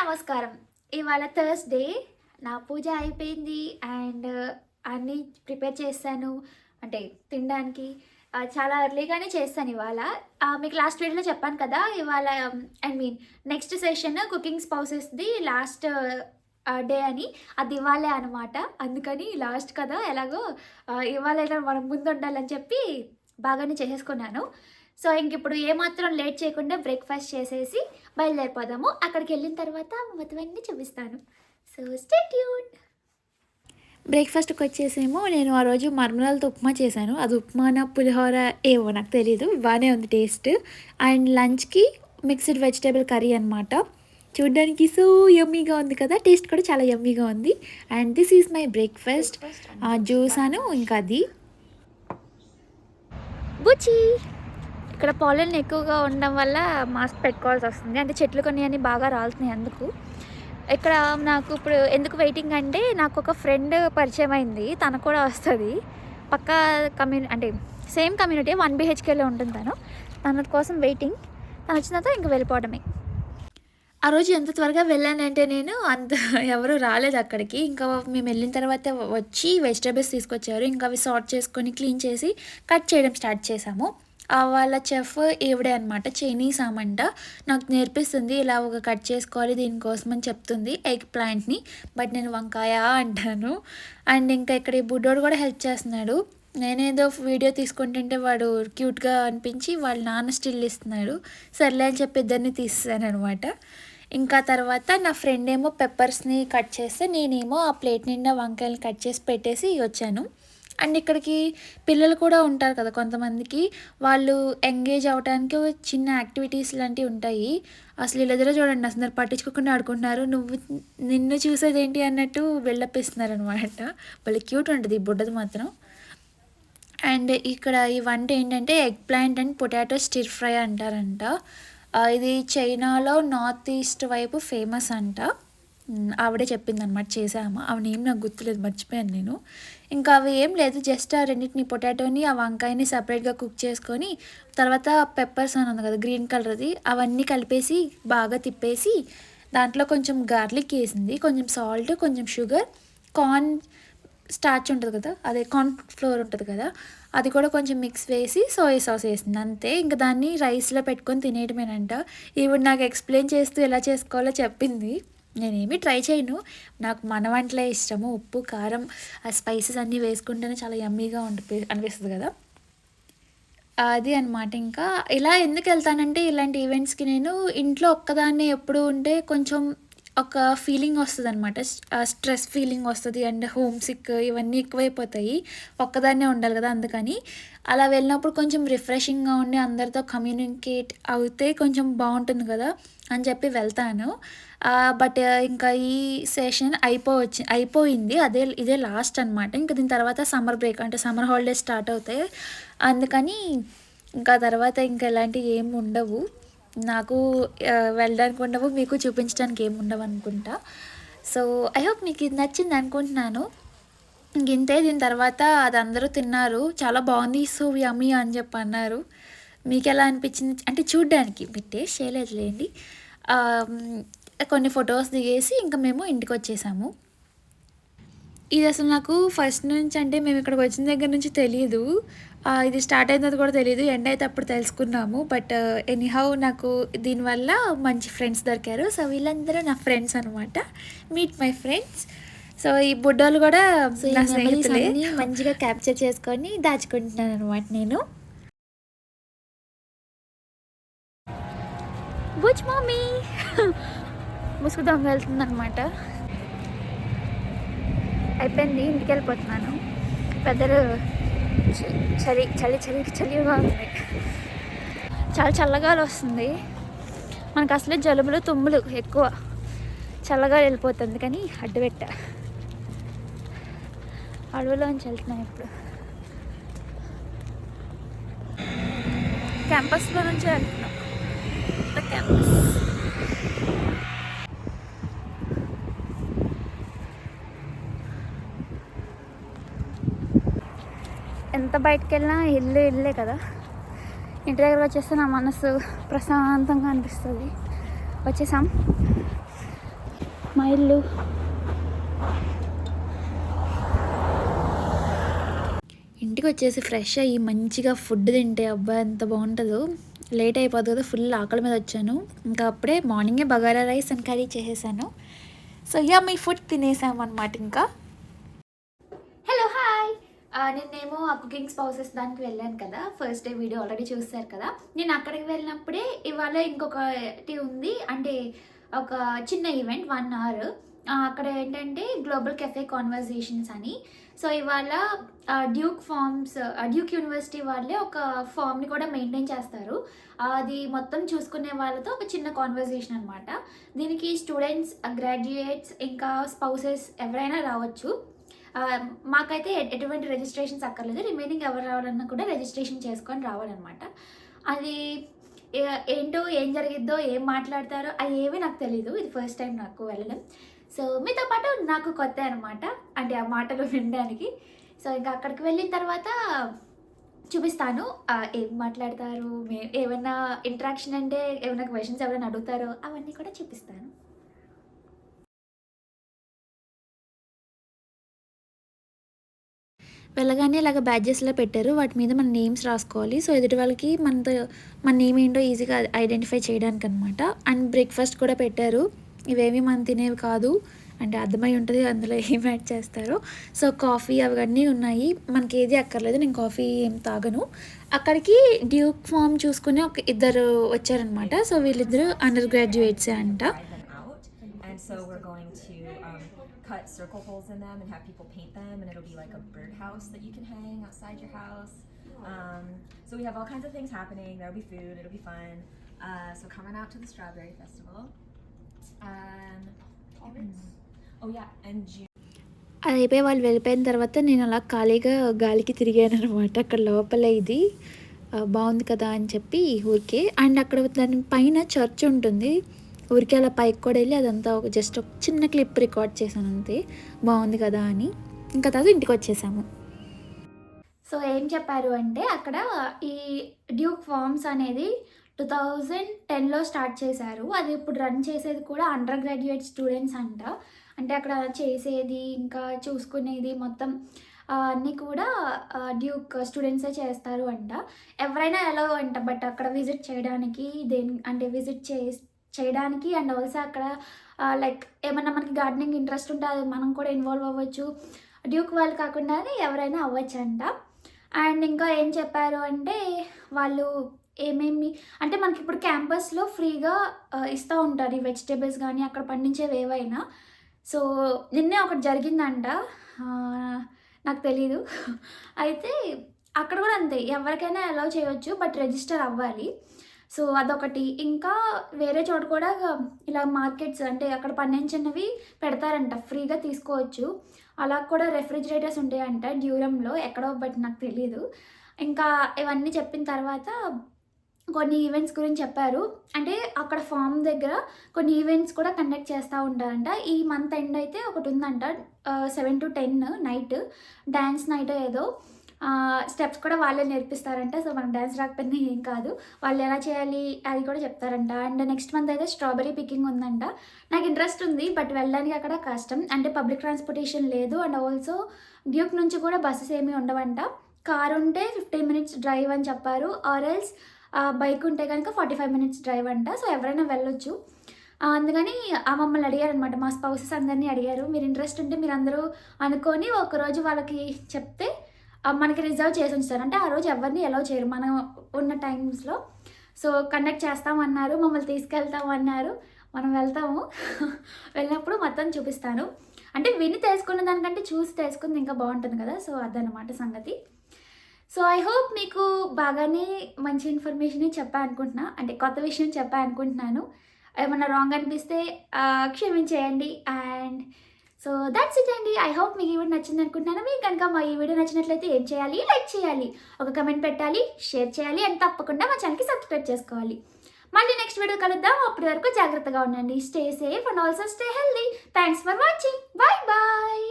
నమస్కారం. ఇవాళ థర్స్‌డే. నా పూజ అయిపోయింది. అండ్ అన్నీ ప్రిపేర్ చేశాను. అంటే తినడానికి చాలా ఎర్లీగానే చేశాను ఇవాళ. మీకు లాస్ట్ వీడియోలో చెప్పాను కదా! ఇవాళ I mean next session cooking స్పౌసెస్‌ది లాస్ట్ డే అని. అది ఇవాళే అనమాట. అందుకని లాస్ట్ కదా! ఎలాగో ఇవాళైనా మనం ముందుండాలని చెప్పి బాగానే చేసేసుకున్నాను. సో, ఇంకిప్పుడు ఏమాత్రం లేట్ చేయకుండా బ్రేక్‌ఫాస్ట్ చేసేసి బయలుదేరిపోదాము. అక్కడికెళ్ళిన తర్వాత మొత్తమన్నీ చూపిస్తాను. So, stay tuned. బ్రేక్‌ఫాస్ట్‌కొచ్చేసేమో నేను ఆ రోజు మరమరాలతో ఉప్మా చేశాను. అది ఉప్మానా, పులిహోర ఏమో నాకు తెలీదు. బానే ఉంది టేస్ట్. అండ్ లంచ్‌కి మిక్స్డ్ వెజిటబుల్ కర్రీ అనమాట. చూడ్డానికి సో యమ్మీగా ఉంది కదా! టేస్ట్ కూడా చాలా యమ్మీగా ఉంది. And this is my breakfast. Juice అను ఇంకా అది. బుచ్చి ఇక్కడ పాలన్ ఎక్కువగా ఉండడం వల్ల మాస్క్ పెట్టుకోవాల్సి వస్తుంది. అంటే చెట్లు కొన్ని అన్నీ బాగా రాలుతున్నాయి అందుకు. ఇక్కడ నాకు ఇప్పుడు ఎందుకు వెయిటింగ్ అంటే నాకు ఒక ఫ్రెండ్ పరిచయం అయింది. తను కూడా వస్తది. పక్కా అంటే సేమ్ కమ్యూనిటీ 1 BHKలో ఉంటుంది తను. తన కోసం వెయిటింగ్. తను వచ్చిన తర్వాత ఇంక వెళ్ళిపోవడమే. ఆ రోజు ఎంత త్వరగా వెళ్ళానంటే నేను అంత ఎవరు రాలేదు అక్కడికి. ఇంకా మేము వెళ్ళిన తర్వాత వచ్చి వెజిటబుల్స్ తీసుకొచ్చారు. ఇంకా అవి సార్ట్ చేసుకొని క్లీన్ చేసి కట్ చేయడం స్టార్ట్ చేసాము. వాళ్ళ చెఫ్ ఈవిడే అనమాట. చైనీస్ ఆమంట. నాకు నేర్పిస్తుంది ఇలా ఒక కట్ చేసుకోవాలి దీనికోసం అని చెప్తుంది ఎగ్ ప్లాంట్ని. బట్ నేను వంకాయ అంటాను. అండ్ ఇంకా ఇక్కడ ఈ బుడ్డోడు కూడా హెల్ప్ చేస్తున్నాడు. నేనేదో వీడియో తీసుకుంటుంటే వాడు క్యూట్గా అనిపించి వాళ్ళ నాన్న స్టిల్ ఇస్తున్నాడు. సర్లే అని చెప్పి ఇద్దరిని తీసేసాను అనమాట. ఇంకా తర్వాత నా ఫ్రెండ్ ఏమో పెప్పర్స్ని కట్ చేస్తే నేనేమో ఆ ప్లేట్ నిండా వంకాయలు కట్ చేసి పెట్టేసి వచ్చాను. అండ్ ఇక్కడికి పిల్లలు కూడా ఉంటారు కదా కొంతమందికి, వాళ్ళు ఎంగేజ్ అవ్వడానికి చిన్న యాక్టివిటీస్ లాంటివి ఉంటాయి. అసలు వీళ్ళెదరూ చూడండి అసలు పట్టించుకోకుండా ఆడుకుంటున్నారు. నిన్ను చూసేదేంటి అన్నట్టు బిల్డప్ అనమాట. వాళ్ళకి క్యూట్ ఉంటుంది ఈ బుడ్డది మాత్రం. అండ్ ఇక్కడ ఈ వంట ఏంటంటే egg plant and potato stir fry అంటారంట. ఇది చైనాలో నార్త్ ఈస్ట్ వైపు ఫేమస్ అంట. ఆవిడే చెప్పిందనమాట చేసాము. ఆవిడ ఏం నాకు గుర్తులేదు, మర్చిపోయాను నేను. ఇంకా అవి ఏం లేదు, జస్ట్ ఆ రెండింటిని పొటాటోని ఆ వంకాయని సపరేట్గా కుక్ చేసుకొని తర్వాత పెప్పర్స్ అని ఉంది కదా గ్రీన్ కలర్ది, అవన్నీ కలిపేసి బాగా తిప్పేసి దాంట్లో కొంచెం గార్లిక్ వేసింది, కొంచెం సాల్ట్, కొంచెం షుగర్, కార్న్ స్టార్చ్ ఉంటుంది కదా, అదే కార్న్ ఫ్లోర్ ఉంటుంది కదా, అది కూడా కొంచెం మిక్స్ వేసి సోయా సాస్ వేసింది అంతే. ఇంకా దాన్ని రైస్లో పెట్టుకొని తినేయడమేనంట. ఈవిడ నాకు ఎక్స్ప్లెయిన్ చేస్తూ ఎలా చేసుకోవాలో చెప్పింది. నేనేమి ట్రై చేయను, నాకు మన వంటలే ఇష్టము. ఉప్పు కారం ఆ స్పైసెస్ అన్నీ వేసుకుంటేనే చాలా యమ్మీగా అనిపిస్తుంది కదా, అది అనమాట. ఇంకా ఇలా ఎందుకు వెళ్తానంటే ఇలాంటి ఈవెంట్స్కి నేను ఇంట్లో ఒక్కదాన్నే ఎప్పుడు ఉంటే కొంచెం ఒక ఫీలింగ్ వస్తుంది అనమాట. స్ట్రెస్ ఫీలింగ్ వస్తుంది అండ్ హోమ్ సిక్ ఇవన్నీ ఎక్కువైపోతాయి. ఒక్కదాన్నే ఉండాలి కదా, అందుకని అలా వెళ్ళినప్పుడు కొంచెం రిఫ్రెషింగ్గా ఉండి అందరితో కమ్యూనికేట్ అవుతే కొంచెం బాగుంటుంది కదా అని చెప్పి వెళ్తాను. బట్ ఇంకా ఈ సెషన్ అయిపోయింది. ఇదే లాస్ట్ అనమాట. ఇంకా దీని తర్వాత సమ్మర్ బ్రేక్ అంటే సమ్మర్ హాలిడేస్ స్టార్ట్ అవుతాయి. అందుకని ఇంకా తర్వాత ఇంకా ఎలాంటివి ఏమి ఉండవు నాకు, వెళ్ళడానికి ఉండవు, మీకు చూపించడానికి ఏమి ఉండవు అనుకుంటా. సో ఐ హోప్ మీకు ఇది నచ్చింది అనుకుంటున్నాను. ఇంతే. దీని తర్వాత అది అందరూ తిన్నారు, చాలా బాగుంది, సో యమ్మీ అని చెప్పి అన్నారు. మీకు ఎలా అనిపించింది అంటే చూడ్డానికి, మీరు టేస్ట్ చేయలేదులేండి. కొన్ని ఫొటోస్ దిగేసి ఇంకా మేము ఇంటికి వచ్చేసాము. ఇది అసలు నాకు ఫస్ట్ నుంచి అంటే మేము ఇక్కడికి వచ్చిన దగ్గర నుంచి తెలియదు. ఇది స్టార్ట్ అయినది కూడా తెలియదు. ఎండ్ అయితే అప్పుడు తెలుసుకున్నాము. బట్ ఎనీహౌ నాకు దీనివల్ల మంచి ఫ్రెండ్స్ దొరికారు. సో వీళ్ళందరూ నా ఫ్రెండ్స్ అనమాట. Meet my friends. సో ఈ బుడ్డోళ్ళు కూడా నా స్నేహితులే. మంచిగా క్యాప్చర్ చేసుకొని దాచుకుంటున్నాను అనమాట నేను. బుచ్ మమ్మీ ముసుగు దొంగ వెళ్తుంది అనమాట. అయిపోయింది, ఇంటికి వెళ్ళిపోతున్నాను. పెద్దలు చలిగా ఉంది, చాలా చల్లగాలి వస్తుంది. మనకు అసలే జలుబులు తుమ్ములు ఎక్కువ, చల్లగా వెళ్ళిపోతుంది కానీ అడ్డుపెట్ట. అడవిలోంచి వెళ్తున్నాను ఇప్పుడు, క్యాంపస్లో నుంచి వెళ్తున్నాం. క్యాంపస్ ఎంత బయటకు వెళ్ళినా ఇల్లే కదా. ఇంటి దగ్గర వచ్చేస్తే నా మనసు ప్రశాంతంగా అనిపిస్తుంది. వచ్చేసాం. మా ఇల్లు. ఇంటికి వచ్చేసి ఫ్రెష్ అయ్యి మంచిగా ఫుడ్ తింటే అబ్బా ఎంత బాగుంటుందో. లేట్ అయిపోతుంది కదా, ఫుల్ ఆకలి మీద వచ్చాను. ఇంకా అప్పుడే మార్నింగే బగారా రైస్ అండ్ కర్రీ చేసేసాను. సో మీ ఫుడ్ తినేసామన్నమాట. ఇంకా హలో హాయ్, నేనేమో ఆ కుకింగ్ స్పౌసెస్ దానికి వెళ్ళాను కదా, ఫస్ట్ డే వీడియో ఆల్రెడీ చూస్తారు కదా. నేను అక్కడికి వెళ్ళినప్పుడే ఇవాళ ఇంకొకటి ఉంది, అంటే ఒక చిన్న ఈవెంట్ 1 hour. అక్కడ ఏంటంటే గ్లోబల్ కెఫే కాన్వర్జేషన్స్ అని. సో ఇవాళ డ్యూక్ యూనివర్సిటీ వాళ్ళే ఒక ఫామ్ని కూడా మెయింటైన్ చేస్తారు. అది మొత్తం చూసుకునే వాళ్ళతో ఒక చిన్న కాన్వర్జేషన్ అనమాట. దీనికి స్టూడెంట్స్, గ్రాడ్యుయేట్స్, ఇంకా స్పౌసెస్ ఎవరైనా రావచ్చు. మాకైతే ఎటువంటి రిజిస్ట్రేషన్స్ అక్కర్లేదు. రిమైనింగ్ ఎవరు రావాలన్నా కూడా రిజిస్ట్రేషన్ చేసుకొని రావాలన్నమాట. అది ఏంటో, ఏం జరిగిద్దో, ఏం మాట్లాడతారో అవి ఏమీ నాకు తెలీదు. ఇది ఫస్ట్ టైం నాకు వెళ్ళడం. సో మీతో పాటు నాకు కొత్త అనమాట, అంటే ఆ మాటలు వినడానికి. సో ఇంకా అక్కడికి వెళ్ళిన తర్వాత చూపిస్తాను ఏం మాట్లాడతారు, ఏమైనా ఇంటరాక్షన్ అంటే ఏమైనా క్వశ్చన్స్ ఎవరైనా అడుగుతారో అవన్నీ కూడా చూపిస్తాను. వెళ్ళగానే ఇలాగ బ్యాడ్జెస్లో పెట్టారు, వాటి మీద మన నేమ్స్ రాసుకోవాలి. సో ఎదుటి వాళ్ళకి మన నేమ్ ఏంటో ఈజీగా ఐడెంటిఫై చేయడానికి అనమాట. అండ్ బ్రేక్ఫాస్ట్ కూడా పెట్టారు. ఇవేమీ మనం తినేవి కాదు, అంటే అర్థమై ఉంటుంది అందులో ఏం యాడ్ చేస్తారో. సో కాఫీ అవన్నీ ఉన్నాయి, మనకి ఏది అక్కర్లేదు. నేను కాఫీ ఏం తాగను. అక్కడికి డ్యూక్ ఫామ్ చూసుకుని ఒక ఇద్దరు వచ్చారనమాట. సో వీళ్ళిద్దరు అండర్ గ్రాడ్యుయేట్సే అంట. So we're going to cut circle holes in them and have people paint them, and it'll be like a birdhouse that you can hang outside your house. So we have all kinds of things happening. There'll be food. It'll be fun. So come on out to the Strawberry Festival. Oh yeah, and June. అది అయిపోయి వాళ్ళు వెళ్ళిపోయిన తర్వాత నేను అలా ఖాళీగా గాలికి తిరిగాను అనమాట. అక్కడ లోపల ఇది బాగుంది కదా అని చెప్పి ఊరికే. అండ్ అక్కడ దాని పైన చర్చ్ ఉంటుంది, ఊరికే అలా పైకి కూడా వెళ్ళి అదంతా జస్ట్ ఒక చిన్న క్లిప్ రికార్డ్ చేశాను అంతే, బాగుంది కదా అని. ఇంకా తర్వాత ఇంటికి వచ్చేసాము. సో ఏం చెప్పారు అంటే అక్కడ ఈ డ్యూక్ ఫార్మ్స్ అనేది 2010లో స్టార్ట్ చేశారు. అది ఇప్పుడు రన్ చేసేది కూడా అండర్ గ్రాడ్యుయేట్ స్టూడెంట్స్ అంట. అంటే అక్కడ చేసేది ఇంకా చూసుకునేది మొత్తం అన్నీ కూడా డ్యూక్ స్టూడెంట్సే చేస్తారు అంట. ఎవరైనా ఎలా అంట, బట్ అక్కడ విజిట్ చేయడానికి విజిట్ చేయడానికి అండ్ ఆల్సో అక్కడ లైక్ ఏమన్నా మనకి గార్డెనింగ్ ఇంట్రెస్ట్ ఉంటే అది మనం కూడా ఇన్వాల్వ్ అవ్వచ్చు. డ్యూక్ వాళ్ళు కాకుండా ఎవరైనా అవ్వచ్చు అంట. అండ్ ఇంకా ఏం చెప్పారు అంటే వాళ్ళు ఏమేమి అంటే మనకి ఇప్పుడు క్యాంపస్లో ఫ్రీగా ఇస్తూ ఉంటారు ఈ వెజిటేబుల్స్ కానీ అక్కడ పండించేవి ఏవైనా. సో నిన్నే ఒకటి జరిగిందంట, నాకు తెలీదు. అయితే అక్కడ కూడా అంతే, ఎవరికైనా అలౌ చేయవచ్చు, బట్ రిజిస్టర్ అవ్వాలి. సో అదొకటి. ఇంకా వేరే చోట కూడా ఇలా మార్కెట్స్ అంటే అక్కడ పండించినవి పెడతారంట, ఫ్రీగా తీసుకోవచ్చు. అలా కూడా రెఫ్రిజిరేటర్స్ ఉంటాయంట డ్యూరంలో ఎక్కడో, బట్ నాకు తెలీదు. ఇంకా ఇవన్నీ చెప్పిన తర్వాత కొన్ని ఈవెంట్స్ గురించి చెప్పారు. అంటే అక్కడ ఫామ్ దగ్గర కొన్ని ఈవెంట్స్ కూడా కండక్ట్ చేస్తూ ఉంటారంట. ఈ మంత్ ఎండ్ అయితే ఒకటి ఉందంట, 7 to 10 నైట్ డ్యాన్స్ నైట్ ఏదో. స్టెప్స్ కూడా వాళ్ళే నేర్పిస్తారంట. సో మనకు డ్యాన్స్ రాకపోయినా ఏం కాదు, వాళ్ళు ఎలా చేయాలి అది కూడా చెప్తారంట. అండ్ నెక్స్ట్ మంత్ అయితే స్ట్రాబెరీ పికింగ్ ఉందంట. నాకు ఇంట్రెస్ట్ ఉంది, బట్ వెళ్ళడానికి అక్కడ కష్టం, అంటే పబ్లిక్ ట్రాన్స్పోర్టేషన్ లేదు. అండ్ ఆల్సో డ్యూక్ నుంచి కూడా బస్సెస్ ఏమీ ఉండవంట. కార్ ఉంటే 15 minutes డ్రైవ్ అని చెప్పారు, ఆర్ఎల్స్ బైక్ ఉంటే కనుక 45 minutes డ్రైవ్ అంట. సో ఎవరైనా వెళ్ళొచ్చు. అందుకని మమ్మల్ని అడిగారనమాట, మా స్పౌసెస్ అందరినీ అడిగారు, మీరు ఇంట్రెస్ట్ ఉంటే మీరు అందరూ అనుకొని ఒకరోజు వాళ్ళకి చెప్తే మనకి రిజర్వ్ చేసి ఉంచుతారు. అంటే ఆ రోజు ఎవరిని అలౌ చేయరు మనం ఉన్న టైమ్స్లో. సో కండక్ట్ చేస్తామన్నారు, మమ్మల్ని తీసుకెళ్తామన్నారు. మనం వెళ్తాము. వెళ్ళినప్పుడు మొత్తం చూపిస్తాను. అంటే విని తెలుసుకున్న దానికంటే చూసి తెలుసుకుంది ఇంకా బాగుంటుంది కదా. సో అదనమాట సంగతి. సో ఐ హోప్ మీకు బాగానే మంచి ఇన్ఫర్మేషన్ చెప్పా అనుకుంటున్నా, అంటే కొత్త విషయం చెప్పా అనుకుంటున్నాను. ఏమన్నా రాంగ్ అనిపిస్తే క్షమించేయండి. అండ్ సో దట్స్ ఇట్ అండి. ఐ హోప్ మీకు ఈ వీడియో నచ్చింది అనుకుంటున్నాను. మీకు కనుక మా ఈ వీడియో నచ్చినట్లయితే ఏం చేయాలి, లైక్ చేయాలి, ఒక కమెంట్ పెట్టాలి, షేర్ చేయాలి, అండ్ తప్పకుండా మా ఛానల్కి సబ్స్క్రైబ్ చేసుకోవాలి. మళ్ళీ నెక్స్ట్ వీడియో కలుద్దాం. అప్పటి వరకు జాగ్రత్తగా ఉండండి. Stay safe and also stay healthy. Thanks for watching. Bye bye.